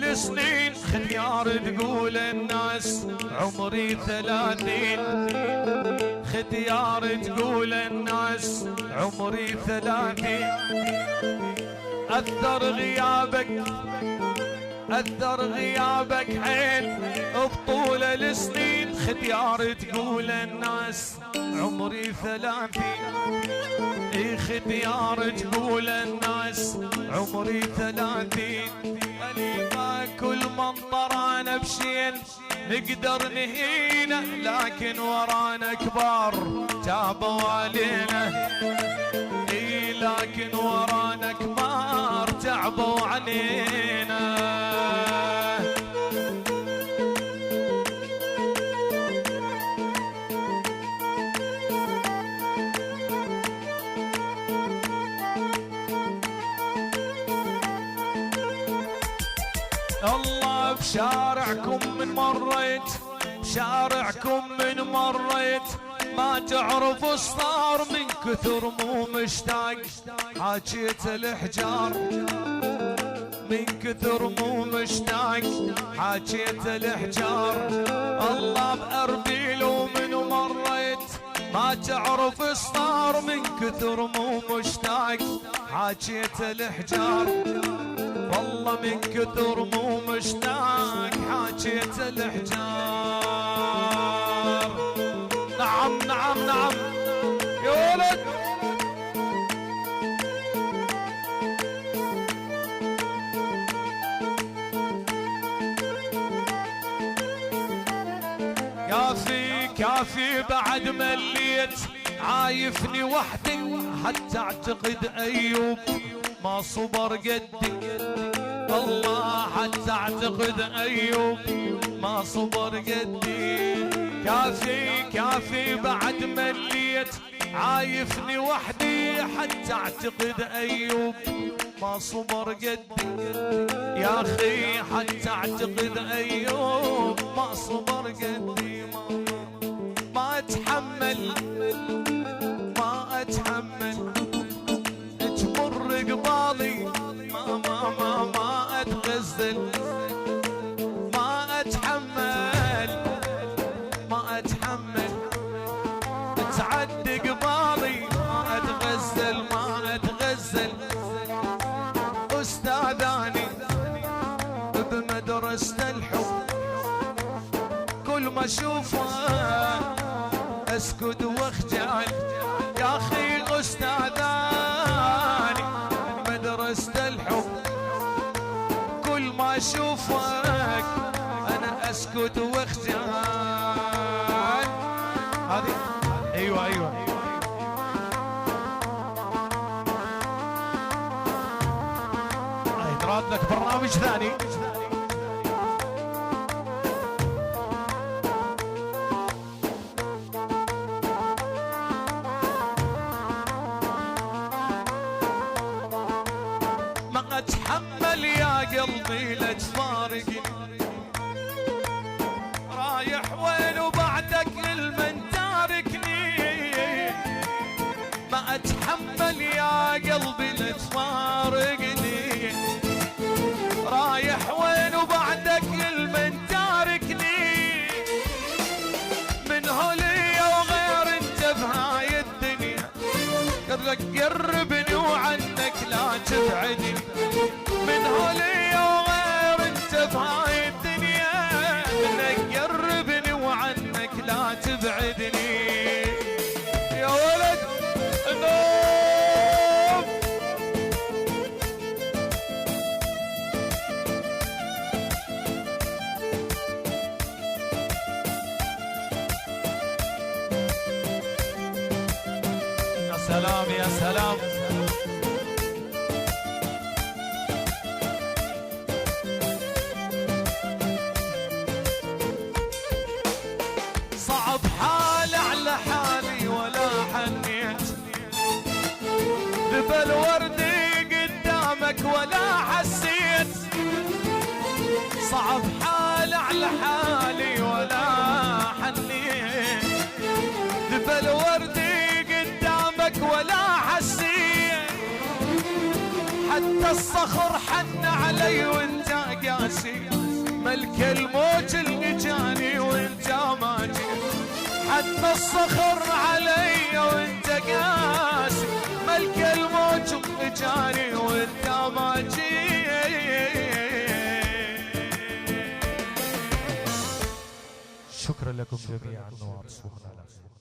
السنين ختيار تقول الناس عمري 30 ختيار تقول الناس عمري 30 أثر غيابك أثر غيابك حيل بطول السنين ختيار تقول الناس عمري 30 اي ختيار تقول الناس عمري 30 ما كل منطرانا بشين نقدر نهينا لكن ورانا كبار تابوا علينا اي لكن ورانا كبار تعبوا علينا الله بشارعكم من مريت بشارعكم من مريت ما تعرف الصار من كثر مو مشتاق حاجيت الحجار من كثر مو مشتاق حاجيت الحجار الله بأربيل ومن مريت ما تعرف الصار من كثر مو مشتاق حاجيت الحجار والله من كثر مو مشتاق حاجيت الحجار نعم نعم نعم يا ولد كافي كافي بعد مليت عايفني وحدي حتى اعتقد ايوب ما صبر قدي الله حتى اعتقد ايوب ما صبر قدي كافي كافي بعد مليت عايفني وحدي حتى اعتقد ايوب ما صبر قدي يا اخي حتى اعتقد ايوب ما صبر قدي ما اتحمل ما اتحمل تمر قبالي ما اتغزل ما اتحمل ما اتحمل تعدي قبالي ما اتغزل ما اتغزل استاذاني بمدرسة الحب كل ما اشوفه اسكت واخجل يا اخي استاذاني مدرسة الحب كل ما اشوفك انا اسكت واخجل هذه ايوه ايوه تراد لك برنامج ثاني ما اتحمل يا قلبي لا تفارقني رايح وين وبعدك للمن تاركني ما اتحمل يا قلبي لا تفارقني رايح وين وبعدك للمن تاركني من هولي وغير انت بهاي الدنيا قدرك قربني وعنك لا تبعدني من هولي وغير انت بهاي الدنيا منك قربني وعنك لا تبعدني يا ولد النوم يا سلام يا سلام صعب حالي على حالي ولا حنيت ذبل وردي قدامك ولا حسيت صعب حالي على حالي ولا حنيت ذبل وردي قدامك ولا حسيت حتى الصخر حن علي وانت قاسي، ملك الموت القجاني وانت ما جيت، حتى الصخر علي وانت قاسي، ملك الموت القجاني وانت ما جيت. شكرا لكم جميعا وأنصفنا لكم.